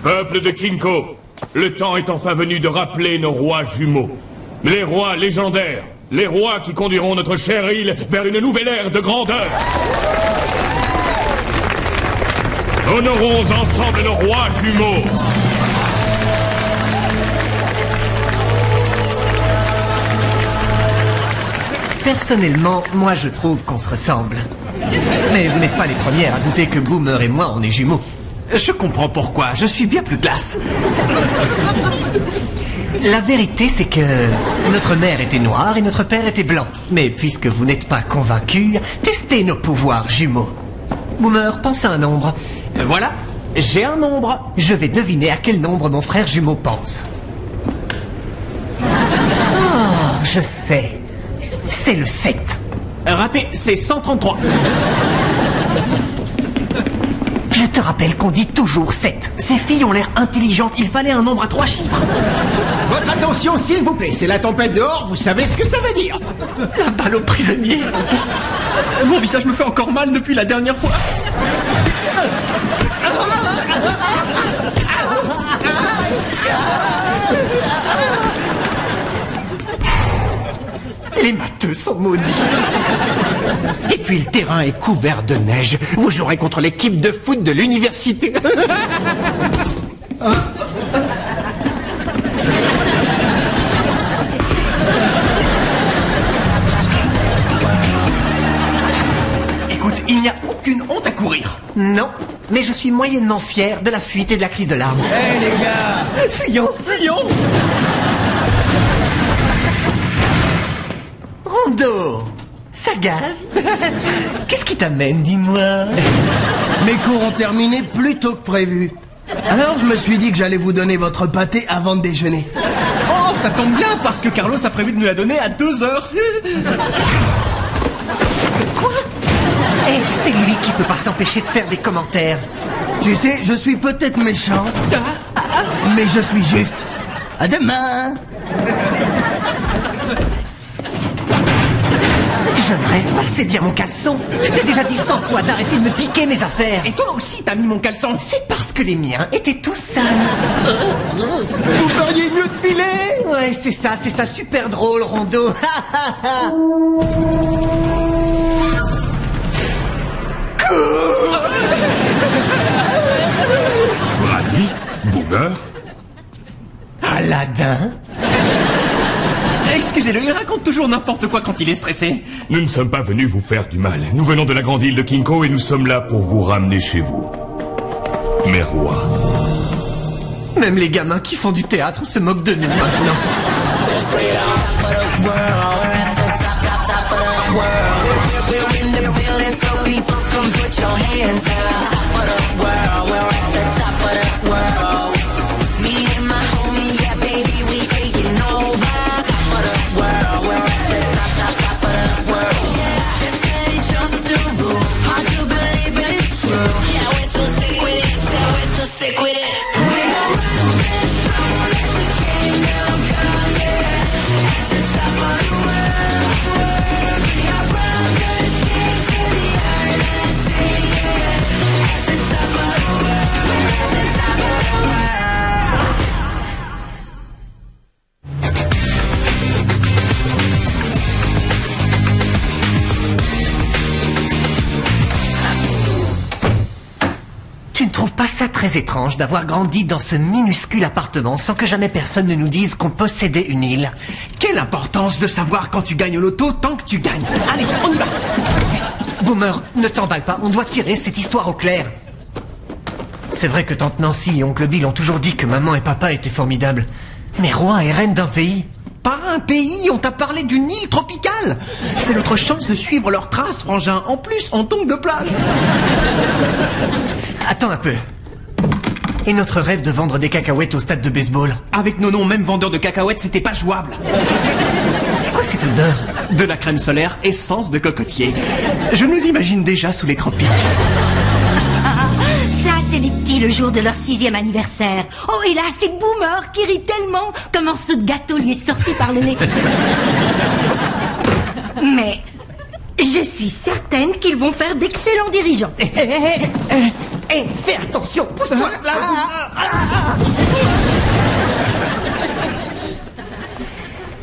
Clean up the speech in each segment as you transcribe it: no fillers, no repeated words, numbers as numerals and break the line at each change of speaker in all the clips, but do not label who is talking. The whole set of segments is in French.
Peuple de Kinko, le temps est enfin venu de rappeler nos rois jumeaux. Les rois légendaires, les rois qui conduiront notre chère île vers une nouvelle ère de grandeur. Honorons ensemble nos rois jumeaux.
Personnellement, moi je trouve qu'on se ressemble. Mais vous n'êtes pas les premières à douter que Boomer et moi on est jumeaux.
Je comprends pourquoi, je suis bien plus classe.
La vérité c'est que notre mère était noire et notre père était blanc. Mais puisque vous n'êtes pas convaincus, testez nos pouvoirs jumeaux. Boomer, pense à un nombre.
Voilà, j'ai un nombre.
Je vais deviner à quel nombre mon frère jumeau pense. Oh, je sais. C'est le 7.
Raté, c'est 133.
Je te rappelle qu'on dit toujours 7. Ces filles ont l'air intelligentes, il fallait un nombre à 3 chiffres.
Votre attention, s'il vous plaît, c'est la tempête dehors, vous savez ce que ça veut dire.
La balle au prisonnier.
Mon visage me fait encore mal depuis la dernière fois.
Les matheux sont maudits.
Et puis le terrain est couvert de neige. Vous jouerez contre l'équipe de foot de l'université.
Écoute, il n'y a aucune honte à courir.
Non, mais je suis moyennement fier de la fuite et de la crise de larmes.
Hé les gars,
Fuyons,
Fuyons.
Rondo. Ça gaze. Qu'est-ce qui t'amène, dis-moi?
Mes cours ont terminé plus tôt que prévu. Alors je me suis dit que j'allais vous donner votre pâté avant de déjeuner.
Oh, ça tombe bien, parce que Carlos a prévu de nous la donner à 2 heures.
Quoi? Eh, c'est lui qui peut pas s'empêcher de faire des commentaires.
Tu sais, je suis peut-être méchant, mais je suis juste. À demain.
Je ne rêve pas, c'est bien mon caleçon. Je t'ai déjà dit 100 fois d'arrêter de me piquer mes affaires.
Et toi aussi, t'as mis mon caleçon.
C'est parce que les miens étaient tous sales.
Vous feriez mieux de filer.
Ouais, c'est ça, super drôle, Rondo.
Brady, Boomer.
Aladdin.
Excusez-le, il raconte toujours n'importe quoi quand il est stressé.
Nous ne sommes pas venus vous faire du mal. Nous venons de la grande île de Kinko et nous sommes là pour vous ramener chez vous. Mes rois.
Même les gamins qui font du théâtre se moquent de nous maintenant. Tu ne trouves pas ça très étrange d'avoir grandi dans ce minuscule appartement sans que jamais personne ne nous dise qu'on possédait une île?
Quelle importance de savoir quand tu gagnes au loto tant que tu gagnes. Allez, on y va.
Boomer, ne t'emballe pas, on doit tirer cette histoire au clair. C'est vrai que tante Nancy et oncle Bill ont toujours dit que maman et papa étaient formidables. Mais roi et reine d'un pays?
Pas un pays, on t'a parlé d'une île tropicale. C'est notre chance de suivre leurs traces, frangin. En plus, on tombe de plage.
Attends un peu. Et notre rêve de vendre des cacahuètes au stade de baseball?
Avec nos noms, même vendeurs de cacahuètes, c'était pas jouable.
C'est quoi cette odeur?
De la crème solaire, essence de cocotier. Je nous imagine déjà sous les tropiques.
Ça, c'est les petits le jour de leur 6e anniversaire. Oh, et là, c'est Boomer qui rit tellement qu'un morceau de gâteau lui est sorti par le nez. Mais je suis certaine qu'ils vont faire d'excellents dirigeants.
Hé, fais attention, pousse-toi là.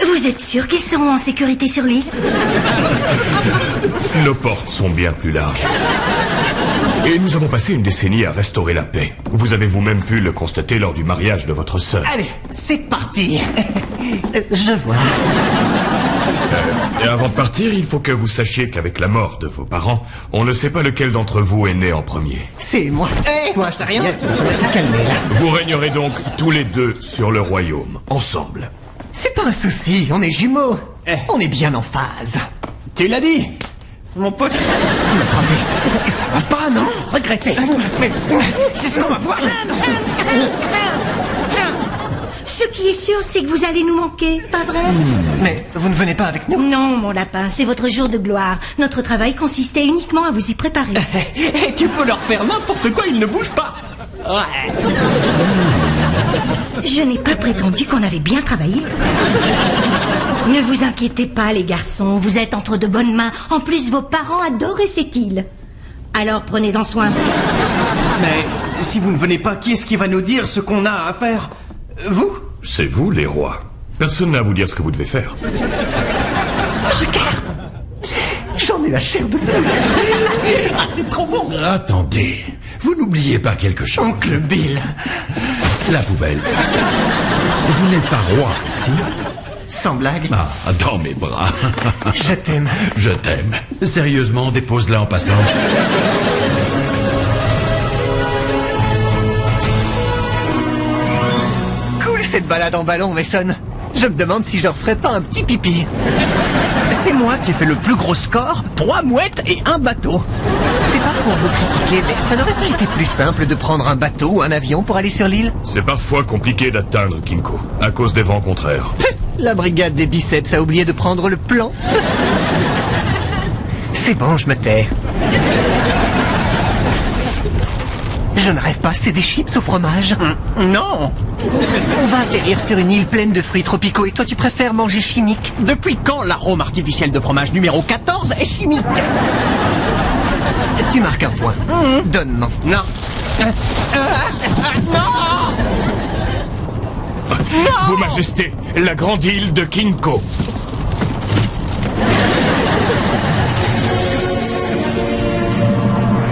Vous êtes sûr qu'ils seront en sécurité sur l'île?
Nos portes sont bien plus larges. Et nous avons passé une décennie à restaurer la paix. Vous avez vous-même pu le constater lors du mariage de votre sœur.
Allez, c'est parti. Je vois.
Et avant de partir, il faut que vous sachiez qu'avec la mort de vos parents, on ne sait pas lequel d'entre vous est né en premier.
C'est moi. Hé, toi, c'est rien. Calmez là.
Vous régnerez donc tous les deux sur le royaume, ensemble.
C'est pas un souci, on est jumeaux. On est bien en phase.
Tu l'as dit, mon pote.
Tu m'as frappé. Ça va pas, non? Regrettez. Mais c'est ce qu'on va voir.
Ce qui est sûr, c'est que vous allez nous manquer, pas vrai?
Mais vous ne venez pas avec nous?
Non, mon lapin, c'est votre jour de gloire. Notre travail consistait uniquement à vous y préparer.
Et tu peux leur faire n'importe quoi, ils ne bougent pas. Ouais.
Je n'ai pas prétendu qu'on avait bien travaillé. Ne vous inquiétez pas, les garçons, vous êtes entre de bonnes mains. En plus, vos parents adoraient cette île. Alors, prenez-en soin.
Mais si vous ne venez pas, qui est-ce qui va nous dire ce qu'on a à faire? Vous?
C'est vous, les rois. Personne n'a à vous dire ce que vous devez faire.
Regarde. J'en ai la chair de poule.
Ah, c'est trop bon.
Attendez, vous n'oubliez pas quelque chose.
Oncle Bill.
La poubelle. Vous n'êtes pas roi ici?
Sans blague.
Ah, dans mes bras.
Je t'aime.
Je t'aime. Sérieusement, dépose-la en passant.
Cool cette balade en ballon, Mason. Je me demande si je leur ferais pas un petit pipi.
C'est moi qui ai fait le plus gros score, 3 mouettes et un bateau.
C'est pas pour vous critiquer, mais ça n'aurait pas été plus simple de prendre un bateau ou un avion pour aller sur l'île?
C'est parfois compliqué d'atteindre Kinko, à cause des vents contraires.
La brigade des biceps a oublié de prendre le plan. C'est bon, je me tais. Je ne rêve pas, c'est des chips au fromage.
Non.
On va atterrir sur une île pleine de fruits tropicaux et toi tu préfères manger chimique?
Depuis quand l'arôme artificiel de fromage numéro 14 est chimique?
Tu marques un point. Donne-moi.
Non.
Vos Majestés, la grande île de Kinko.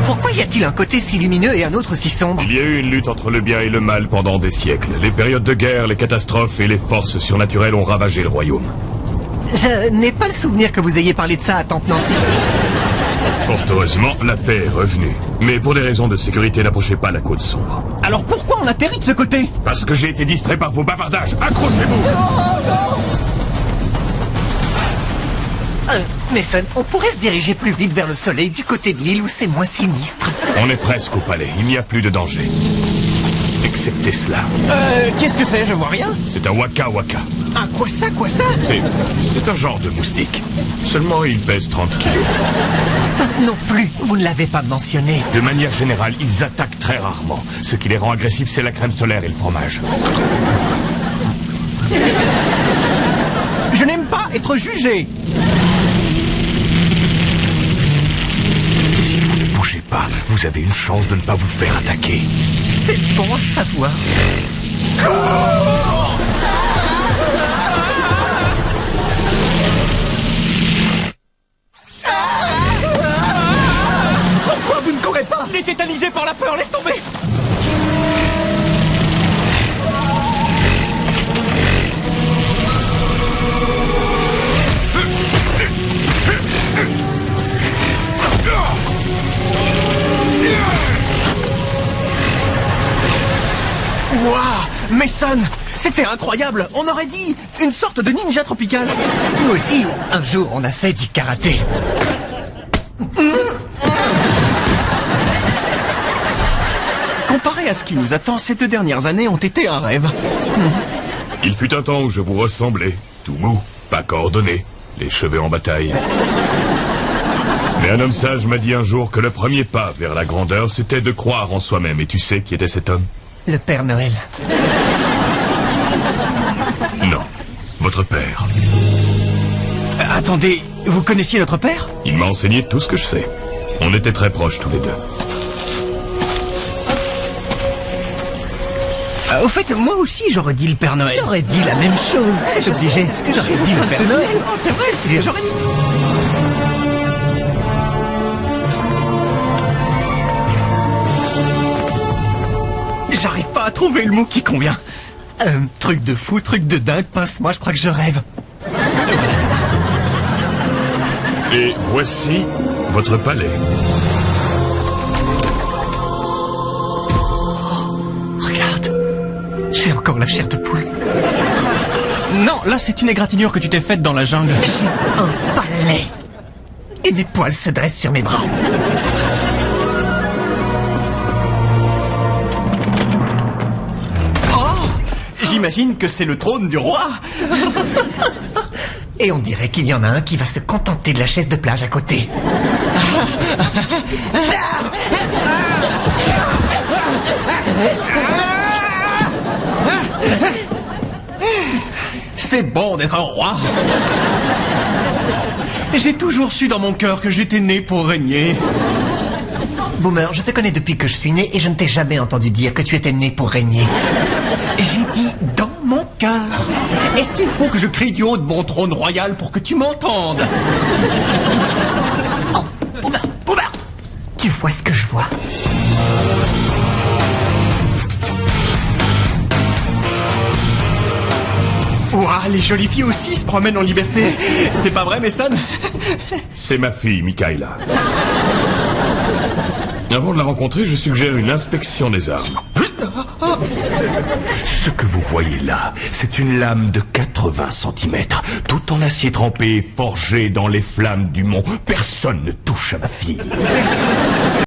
Pourquoi y a-t-il un côté si lumineux et un autre si sombre?
Il y a eu une lutte entre le bien et le mal pendant des siècles. Les périodes de guerre, les catastrophes et les forces surnaturelles ont ravagé le royaume.
Je n'ai pas le souvenir que vous ayez parlé de ça à Tante Nancy.
Fort heureusement, la paix est revenue. Mais pour des raisons de sécurité, n'approchez pas la côte sombre.
Alors pourquoi on atterrit de ce côté?
Parce que j'ai été distrait par vos bavardages. Accrochez-vous!
Mason, on pourrait se diriger plus vite vers le soleil du côté de l'île où c'est moins sinistre.
On est presque au palais. Il n'y a plus de danger. Excepté cela.
Qu'est-ce que c'est? Je vois rien.
C'est un waka waka.
Ah, quoi ça?
C'est un genre de moustique. Seulement, il pèse 30 kilos.
Ça non plus, vous ne l'avez pas mentionné.
De manière générale, ils attaquent très rarement. Ce qui les rend agressifs, c'est la crème solaire et le fromage.
Je n'aime pas être jugé.
Si vous ne bougez pas, vous avez une chance de ne pas vous faire attaquer.
C'est bon à savoir.
Pourquoi vous ne courez pas? Il est tétanisé par la peur, laisse tomber. Waouh, Mason, c'était incroyable. On aurait dit une sorte de ninja tropical.
Nous aussi, un jour, on a fait du karaté.
Comparé à ce qui nous attend, ces 2 dernières années ont été un rêve.
Il fut un temps où je vous ressemblais. Tout mou, pas coordonné, les cheveux en bataille. Mais un homme sage m'a dit un jour que le premier pas vers la grandeur, c'était de croire en soi-même. Et tu sais qui était cet homme?
Le Père Noël.
Non, votre père.
Attendez, vous connaissiez notre père?
Il m'a enseigné tout ce que je sais. On était très proches tous les deux.
Au fait, moi aussi j'aurais dit le Père Noël.
T'aurais dit la même chose, c'est obligé. J'aurais dit le Père Noël.
C'est vrai, c'est ce que j'aurais dit. J'arrive pas à trouver le mot qui convient.
Truc de fou, truc de dingue, pince-moi, je crois que je rêve.
Voilà, c'est ça.
Et voici votre palais.
Regarde, j'ai encore la chair de poule.
Non, là c'est une égratignure que tu t'es faite dans la jungle.
J'ai un palais. Et mes poils se dressent sur mes bras.
J'imagine que c'est le trône du roi.
Et on dirait qu'il y en a un qui va se contenter de la chaise de plage à côté.
C'est bon d'être un roi. J'ai toujours su dans mon cœur que j'étais né pour régner.
Boomer, je te connais depuis que je suis né et je ne t'ai jamais entendu dire que tu étais né pour régner.
J'ai dit dans mon cœur. Est-ce qu'il faut que je crie du haut de mon trône royal pour que tu m'entendes?
Oh, Boomer, Boomer! Tu vois ce que je vois?
Ouah, les jolies filles aussi se promènent en liberté. C'est pas vrai, Mason?
C'est ma fille, Mikaela. Avant de la rencontrer, je suggère une inspection des armes.
Ce que vous voyez là, c'est une lame de 80 cm, tout en acier trempé, forgée dans les flammes du mont. Personne ne touche à ma fille.